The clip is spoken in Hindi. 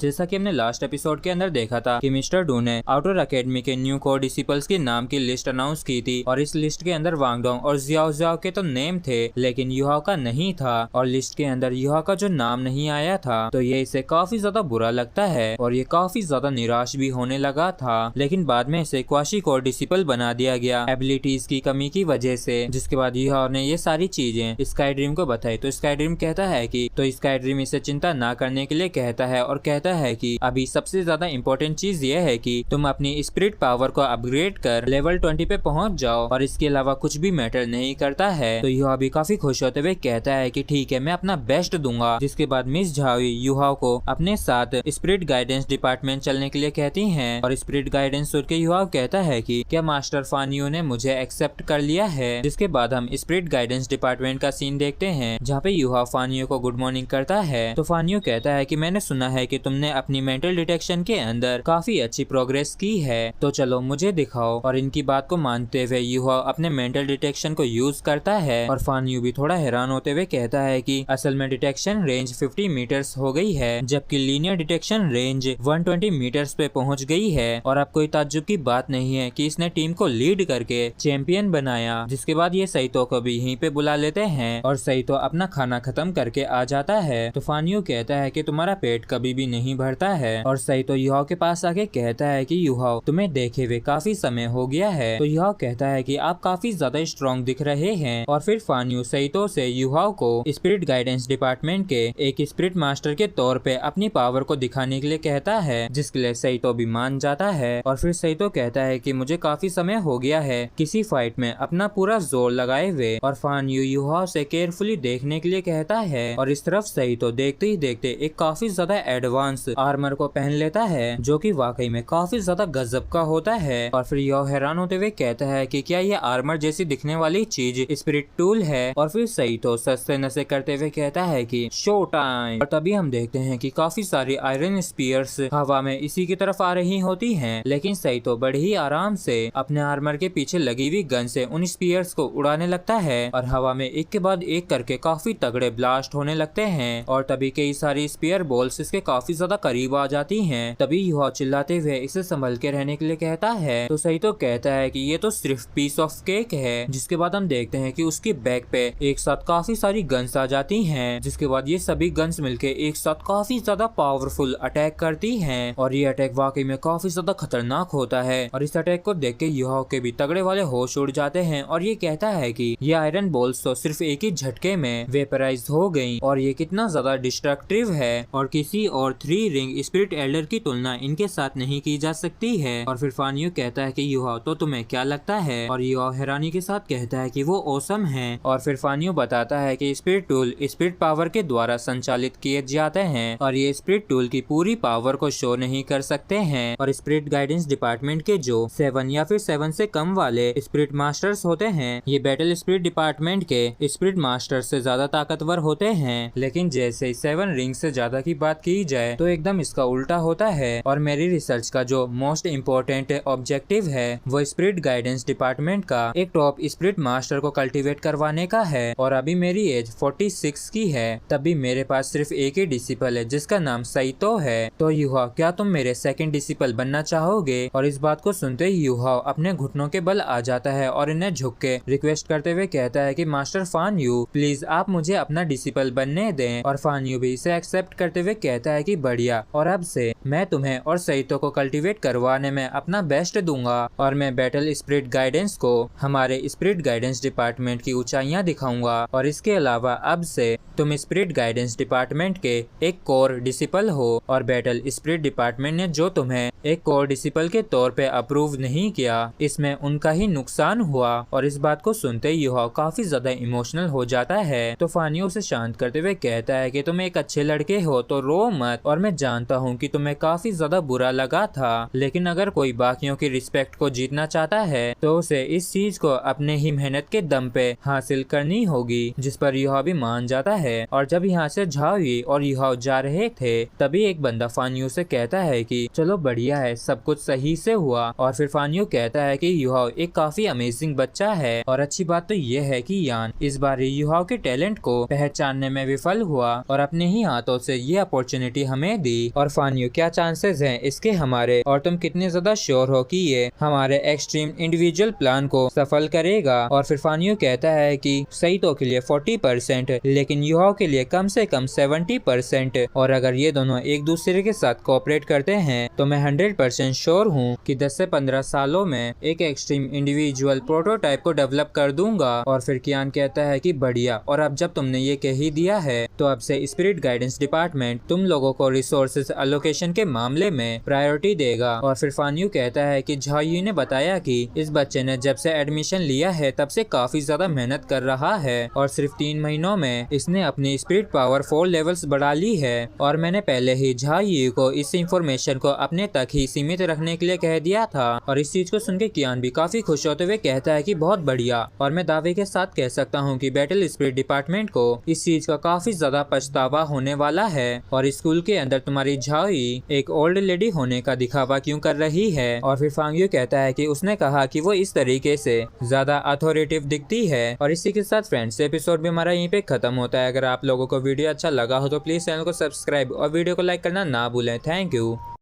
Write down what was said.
जैसा कि हमने लास्ट एपिसोड के अंदर देखा था कि मिस्टर डू ने आउटर एकेडमी के न्यू कोर डिसिपल्स के नाम की लिस्ट अनाउंस की थी और इस लिस्ट के अंदर वांग डोंग और जियाओ जियाओ के तो नेम थे लेकिन युहाओ का नहीं था और लिस्ट के अंदर युहाओ का जो नाम नहीं आया था तो ये इसे काफी ज्यादा बुरा लगता है और ये काफी ज्यादा निराश भी होने लगा था। लेकिन बाद में इसे क्वाशी कोर डिसिपल बना दिया गया एबिलिटीज की कमी की वजह से, जिसके बाद युहाओ ने ये सारी चीजें स्काई ड्रीम को बताई। तो स्काई ड्रीम कहता है कि स्काई ड्रीम इसे चिंता ना करने के लिए कहता है और कहता है कि अभी सबसे ज्यादा इम्पोर्टेंट चीज ये है कि तुम अपनी स्पिरिट पावर को अपग्रेड कर लेवल 20 पे पहुंच जाओ और इसके अलावा कुछ भी मैटर नहीं करता है। तो युहाओ भी काफी खुश होते हुए कहता है कि ठीक है मैं अपना बेस्ट दूंगा। जिसके बाद मिस झाओई युहाओ को अपने साथ स्पिरिट गाइडेंस डिपार्टमेंट चलने के लिए कहती है और स्पिरिट गाइडेंस सुन के युहाओ कहता है कि क्या मास्टर फानियो ने मुझे एक्सेप्ट कर लिया है। जिसके बाद हम स्पिरिट गाइडेंस डिपार्टमेंट का सीन देखते हैं जहाँ पे युहाओ फानियो को गुड मॉर्निंग करता है। तो फानियो कहता है कि मैंने सुना है कि तुमने अपनी मेंटल डिटेक्शन के अंदर काफी अच्छी प्रोग्रेस की है, तो चलो मुझे दिखाओ। और इनकी बात को मानते हुए युहाओ अपने मेंटल डिटेक्शन को यूज करता है और फानियो भी थोड़ा हैरान होते हुए कहता है कि असल में डिटेक्शन रेंज 50 मीटर्स हो गई है जबकि लीनियर डिटेक्शन रेंज 120 मीटर्स पे पहुंच गई है। और अब कोई ताज्जुब की बात नहीं है कि इसने टीम को लीड करके चैंपियन बनाया। जिसके बाद ये सईतो को भी यहीं पे बुला लेते हैं और सईतो अपना खाना खत्म करके आ जाता है। तो फानियो कहता है कि तुम्हारा पेट कभी भी नहीं भरता है और सईतो युहाओ के पास आके कहता है कि युहाओ तुम्हें देखे हुए काफी समय हो गया है। तो युहाओ कहता है कि आप काफी ज्यादा स्ट्रॉन्ग दिख रहे हैं। और फिर फानियो सईतो से युहाओ को स्पिरिट गाइडेंस डिपार्टमेंट के एक स्पिरिट मास्टर के तौर पे अपनी पावर को दिखाने के लिए कहता है, जिसके लिए सईतो भी मान जाता है। और फिर सईतो कहता है कि मुझे काफी समय हो गया है किसी फाइट में अपना पूरा जोर लगाए हुए। और फानियो युहाओ से केयरफुली देखने के लिए कहता है और इस तरफ सईतो देखते ही देखते एक काफी ज्यादा एडवांस आर्मर को पहन लेता है जो कि वाकई में काफी ज्यादा गजब का होता है। और फिर युहाओ हैरान होते हुए कहता है कि क्या ये आर्मर जैसी दिखने वाली चीज स्पिरिट टूल है। और फिर सईतो सस्ते नशे करते हुए कहता है कि शो टाइम। और तभी हम देखते हैं कि काफी सारी आयरन स्पीयर्स हवा में इसी की तरफ आ रही होती हैं, लेकिन सईतो बड़े ही आराम से अपने आर्मर के पीछे लगी हुई गन से उन स्पीयर्स को उड़ाने लगता है और हवा में एक के बाद एक करके काफी तगड़े ब्लास्ट होने लगते हैं। और तभी कई सारी स्पीयर बॉल्स इसके काफी ज्यादा करीब आ जाती हैं। तभी युहाओ चिल्लाते हुए इसे संभल के रहने के लिए कहता है। तो सईतो कहता है कि ये तो सिर्फ पीस ऑफ केक है। जिसके बाद हम देखते हैं कि उसकी बैग पे एक साथ काफी सारी गन्स आ जाती हैं। जिसके बाद ये सभी गन्स मिलके एक साथ काफी ज्यादा पावरफुल अटैक करती हैं और ये अटैक वाकई में काफी ज्यादा खतरनाक होता है। और इस अटैक को देख के युहाओ के भी तगड़े वाले होश उड़ जाते हैं और ये कहता है कि ये आयरन बॉल्स तो सिर्फ एक ही झटके में वेपराइज हो गई और ये कितना ज्यादा डिस्ट्रक्टिव है और किसी और 3 रिंग स्पिरिट एल्डर की तुलना इनके साथ नहीं की जा सकती है। और फिर फानियो कहता है कि युहाओ तो तुम्हें क्या लगता है। और युहाओ हैरानी के साथ कहता है कि वो ऑसम है। और फिर फानियो बताता है कि स्पिरिट टूल स्पिरिट पावर के द्वारा संचालित किए जाते हैं और ये स्पिरिट टूल की पूरी पावर को शो नहीं कर सकते हैं। और स्पिरिट गाइडेंस डिपार्टमेंट के जो 7 या फिर 7 से कम वाले स्पिरिट मास्टर्स होते हैं ये बैटल स्पिरिट डिपार्टमेंट के स्पिरिट मास्टर से ज्यादा ताकतवर होते हैं। लेकिन जैसे 7 रिंग से ज्यादा की बात की जाए तो एकदम इसका उल्टा होता है। और मेरी रिसर्च का जो मोस्ट इम्पोर्टेंट ऑब्जेक्टिव है वो स्पिरिट गाइडेंस डिपार्टमेंट का एक टॉप स्पिरिट मास्टर को कल्टीवेट करवाने का है। और अभी मेरी एज 46 की है, तभी मेरे पास सिर्फ एक ही डिसिपल है जिसका नाम सईतो है। तो युहाओ क्या तुम मेरे सेकंड डिसिपल बनना चाहोगे। और इस बात को सुनते ही युहाओ अपने घुटनों के बल आ जाता है और इन्हें झुक के रिक्वेस्ट करते हुए कहता है कि मास्टर फानियो प्लीज आप मुझे अपना डिसिपल बनने दें। और फानियो भी इसे एक्सेप्ट करते हुए कहता है कि बढ़िया, और अब से मैं तुम्हें और सईतो को कल्टीवेट करवाने में अपना बेस्ट दूंगा और मैं बैटल स्पिरिट गाइडेंस को हमारे स्पिरिट गाइडेंस डिपार्टमेंट की ऊंचाइयां दिखाऊंगा। और इसके अलावा अब से तुम स्पिरिट गाइडेंस डिपार्टमेंट के एक कोर डिसिपल हो और बैटल स्पिरिट डिपार्टमेंट ने जो तुम्हें एक कोर डिसिपल के तौर पे अप्रूव नहीं किया इसमें उनका ही नुकसान हुआ। और इस बात को सुनते ही युहाओ काफी ज्यादा इमोशनल हो जाता है। तो फानियो उसे शांत करते हुए कहता है कि तुम एक अच्छे लड़के हो तो रो मत। और मैं जानता हूँ कि तुम्हें काफी ज्यादा बुरा लगा था, लेकिन अगर कोई बाकियों की रिस्पेक्ट को जीतना चाहता है तो उसे इस चीज को अपने ही मेहनत के दम पे हासिल करनी होगी। जिस पर युहाओ भी मान जाता है। और जब यहाँ से झाओई और युहाओ जा रहे थे तभी एक बंदा फानियो से कहता है कि चलो बढ़िया है, सब कुछ सही से हुआ। और फिर फानियो कहता है कि युहाओ एक काफी अमेजिंग बच्चा है। और अच्छी बात तो ये है कि यान इस बार युहाओ के टैलेंट को पहचानने में विफल हुआ और अपने ही हाथों से ये अपॉर्चुनिटी हमें करने दी और फानियो क्या चांसेस हैं इसके हमारे, और तुम कितने ज्यादा श्योर हो कि ये हमारे एक्सट्रीम इंडिविजुअल प्लान को सफल करेगा। और फिर फानियो कहता है कि सईतो के लिए 40% लेकिन युहाओ के लिए कम से कम 70%, और अगर ये दोनों एक दूसरे के साथ कोऑपरेट करते हैं तो मैं 100% श्योर हूँ कि 10 से 15 सालों में एक एक्सट्रीम इंडिविजुअल प्रोटोटाइप को डेवलप कर दूंगा। और फिर कियान कहता है कि बढ़िया, और अब जब तुमने ये कह ही दिया है तो अब से स्पिरिट गाइडेंस डिपार्टमेंट तुम लोगों को रिसोर्सेज एलोकेशन के मामले में प्रायोरिटी देगा। और फिर फानियो कहता है कि झायू ने बताया कि इस बच्चे ने जब से एडमिशन लिया है तब से काफी ज्यादा मेहनत कर रहा है और सिर्फ 3 महीनों में इसने अपनी स्पिरिट पावर 4 लेवल्स बढ़ा ली है। और मैंने पहले ही झायू को इस इंफॉर्मेशन को अपने तक ही सीमित रखने के लिए कह दिया था। और इस चीज को सुन के कियान भी काफी खुश होते हुए कहता है कि बहुत बढ़िया, और मैं दावे के साथ कह सकता हूँ कि बैटल स्पिरिट डिपार्टमेंट को इस चीज का काफी ज्यादा पछतावा होने वाला है। और स्कूल के अंदर तुम्हारी झाई एक ओल्ड लेडी होने का दिखावा क्यों कर रही है। और फिर फांगियो कहता है कि उसने कहा कि वो इस तरीके से ज्यादा अथॉरिटेटिव दिखती है। और इसी के साथ फ्रेंड्स एपिसोड भी हमारा यहीं पे खत्म होता है। अगर आप लोगों को वीडियो अच्छा लगा हो तो प्लीज चैनल को सब्सक्राइब और वीडियो को लाइक करना ना भूलें। Thank you.